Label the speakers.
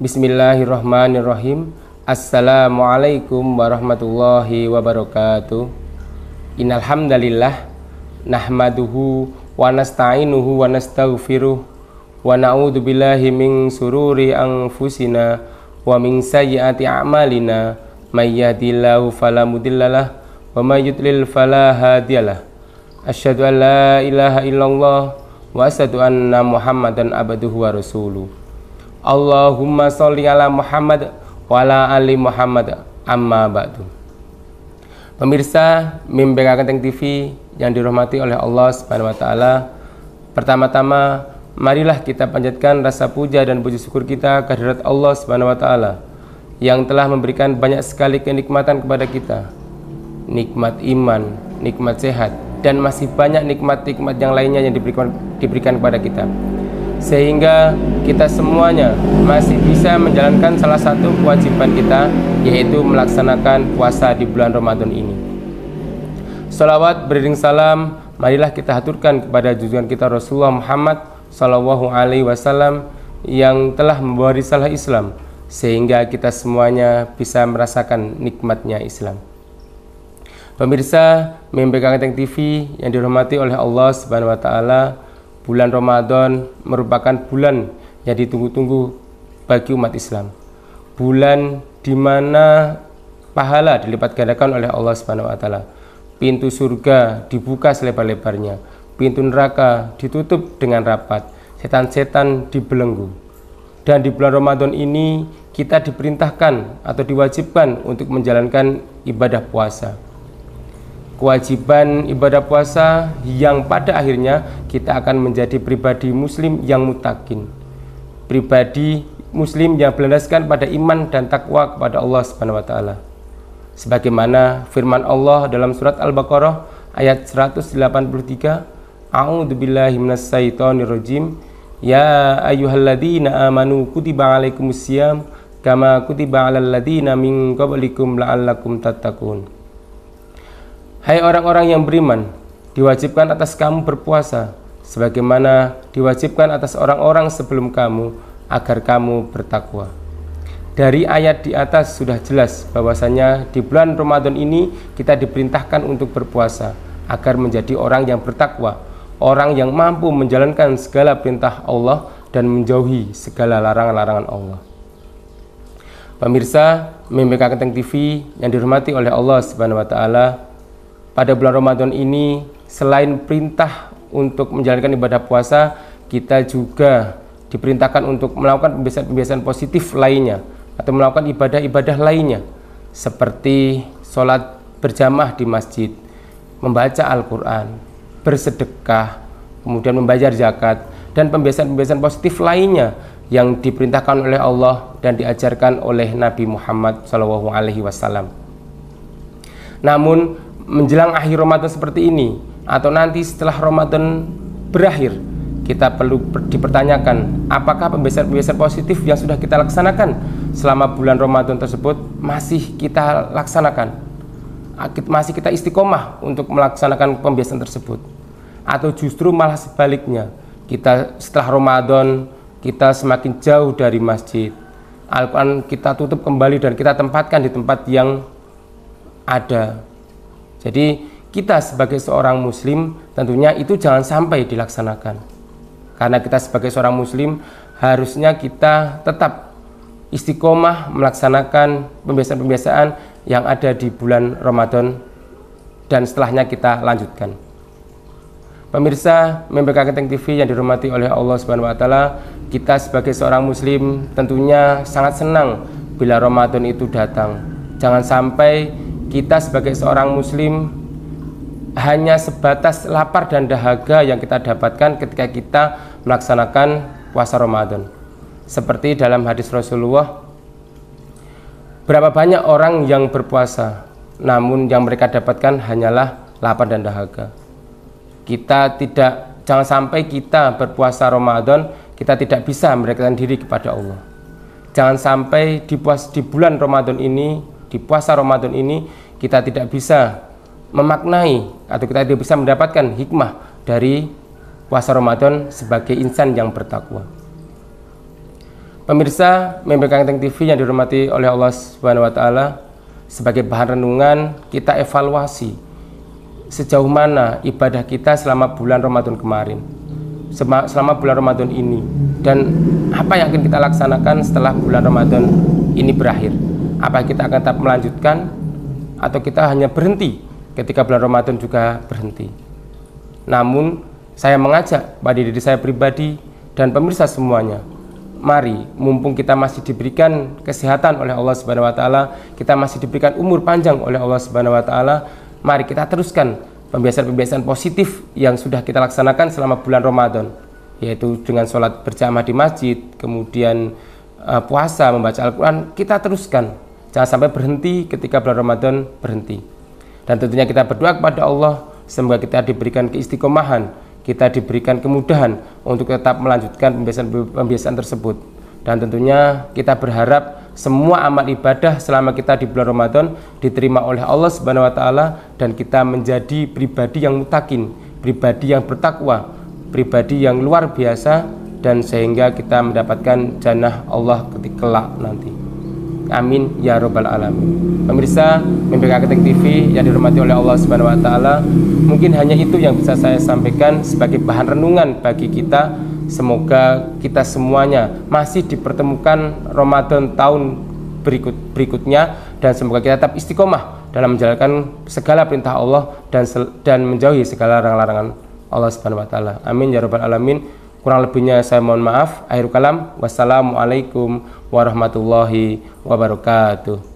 Speaker 1: Bismillahirrahmanirrahim. Assalamualaikum warahmatullahi wabarakatuh. Innal hamdalillah nahmaduhu wa nasta'inuhu wa nastaghfiruh wa na'udzu billahi min sururi anfusina wa min sayyiati a'malina may yahdihillahu fala mudhillalah wa may yudlil fala hadiyalah. Asyhadu an la ilaha illallah wa asyhadu anna Muhammadan abduhu wa rasuluh. Allahumma sholli ala Muhammad wa ala ali Muhammad, amma ba'du. Pemirsa Mimbar Genteng TV yang dirahmati oleh Allah Subhanahu wa taala, pertama-tama marilah kita panjatkan rasa puja dan puji syukur kita kehadirat Allah Subhanahu wa taala yang telah memberikan banyak sekali kenikmatan kepada kita. Nikmat iman, nikmat sehat, dan masih banyak nikmat-nikmat yang lainnya yang diberikan kepada kita, sehingga kita semuanya masih bisa menjalankan salah satu kewajiban kita, yaitu melaksanakan puasa di bulan Ramadan ini. Salawat beriring salam marilah kita haturkan kepada junjungan kita Rasulullah Muhammad Sallallahu Alaihi Wasallam yang telah membawa risalah Islam, sehingga kita semuanya bisa merasakan nikmatnya Islam. Pemirsa Mimbar Genteng TV yang dirahmati oleh Allah Subhanahu wa taala, bulan Ramadan merupakan bulan yang ditunggu-tunggu bagi umat Islam. Bulan di mana pahala dilipat gandakan oleh Allah Subhanahu wa taala. Pintu surga dibuka selebar-lebarnya, pintu neraka ditutup dengan rapat, setan-setan dibelenggu. Dan di bulan Ramadan ini kita diperintahkan atau diwajibkan untuk menjalankan ibadah puasa. Kewajiban ibadah puasa yang pada akhirnya kita akan menjadi pribadi muslim yang mutakin, pribadi muslim yang berlandaskan pada iman dan takwa kepada Allah Subhanahu wa taala. Sebagaimana firman Allah dalam surat Al-Baqarah ayat 183, A'udzubillahi minasyaitonirrajim, ya ayyuhalladzina amanu kutiba alaikumusiyam kama kutiba alal ladzina min qablikum la'allakum tattaqun. Hai orang-orang yang beriman, diwajibkan atas kamu berpuasa sebagaimana diwajibkan atas orang-orang sebelum kamu agar kamu bertakwa. Dari ayat di atas sudah jelas bahwasanya di bulan Ramadan ini kita diperintahkan untuk berpuasa agar menjadi orang yang bertakwa, orang yang mampu menjalankan segala perintah Allah dan menjauhi segala larangan-larangan Allah. Pemirsa Mimbar Genteng TV yang dirahmati oleh Allah Subhanahu wa taala, pada bulan Ramadan ini selain perintah untuk menjalankan ibadah puasa, kita juga diperintahkan untuk melakukan pembiasaan-pembiasaan positif lainnya atau melakukan ibadah-ibadah lainnya seperti sholat berjamaah di masjid, membaca Al-Quran, bersedekah, kemudian membayar zakat, dan pembiasaan-pembiasaan positif lainnya yang diperintahkan oleh Allah dan diajarkan oleh Nabi Muhammad SAW. Namun menjelang akhir Ramadan seperti ini atau nanti setelah Ramadan berakhir, kita perlu dipertanyakan apakah pembiasaan-pembiasaan positif yang sudah kita laksanakan selama bulan Ramadan tersebut masih kita laksanakan, masih kita istiqomah untuk melaksanakan pembiasaan tersebut, atau justru malah sebaliknya, kita setelah Ramadan kita semakin jauh dari masjid, Al-Quran kita tutup kembali dan kita tempatkan di tempat yang ada. Jadi kita sebagai seorang muslim tentunya itu jangan sampai dilaksanakan, karena kita sebagai seorang muslim harusnya kita tetap istiqomah melaksanakan pembiasaan-pembiasaan yang ada di bulan Ramadan dan setelahnya kita lanjutkan. Pemirsa Mimbar Genteng TV yang dirahmati oleh Allah Subhanahu wa taala, kita sebagai seorang muslim tentunya sangat senang bila Ramadan itu datang. Jangan sampai kita sebagai seorang muslim hanya sebatas lapar dan dahaga yang kita dapatkan ketika kita melaksanakan puasa Ramadan. Seperti dalam hadis Rasulullah, berapa banyak orang yang berpuasa, namun yang mereka dapatkan hanyalah lapar dan dahaga. Jangan sampai kita berpuasa Ramadan, kita tidak bisa mendekatkan diri kepada Allah. Jangan sampai di bulan Ramadan ini, di puasa Ramadan ini, kita tidak bisa memaknai atau kita tidak bisa mendapatkan hikmah dari puasa Ramadan sebagai insan yang bertakwa. Pemirsa MBK Kenteng TV yang dihormati oleh Allah Subhanahu wa taala, sebagai bahan renungan kita evaluasi sejauh mana ibadah kita selama bulan Ramadan kemarin, selama bulan Ramadan ini, dan apa yang akan kita laksanakan setelah bulan Ramadan ini berakhir. Apa kita akan tetap melanjutkan atau kita hanya berhenti ketika bulan Ramadan juga berhenti. Namun saya mengajak pada diri saya pribadi dan pemirsa semuanya, mari, mumpung kita masih diberikan kesehatan oleh Allah Subhanahu wa taala, kita masih diberikan umur panjang oleh Allah Subhanahu wa taala, mari kita teruskan pembiasaan-pembiasaan positif yang sudah kita laksanakan selama bulan Ramadan, yaitu dengan sholat berjamaah di masjid, kemudian puasa, membaca Al-Quran. Kita teruskan, jangan sampai berhenti ketika bulan Ramadan berhenti. Dan tentunya kita berdoa kepada Allah, semoga kita diberikan keistiqomahan, kita diberikan kemudahan untuk tetap melanjutkan pembiasaan tersebut. Dan tentunya kita berharap semua amal ibadah selama kita di bulan Ramadan diterima oleh Allah Subhanahu wa taala, dan kita menjadi pribadi yang mutakin, pribadi yang bertakwa, pribadi yang luar biasa, dan sehingga kita mendapatkan jannah Allah ketika kelak nanti. Amin ya robbal alamin. Pemirsa MBK Kenteng TV yang dihormati oleh Allah Subhanahu wa taala, mungkin hanya itu yang bisa saya sampaikan sebagai bahan renungan bagi kita. Semoga kita semuanya masih dipertemukan Ramadan tahun berikutnya, dan semoga kita tetap istiqomah dalam menjalankan segala perintah Allah dan menjauhi segala larangan Allah Subhanahu wa taala. Amin ya robbal alamin. Kurang lebihnya saya mohon maaf. Akhirul kalam. Wassalamualaikum warahmatullahi wabarakatuh.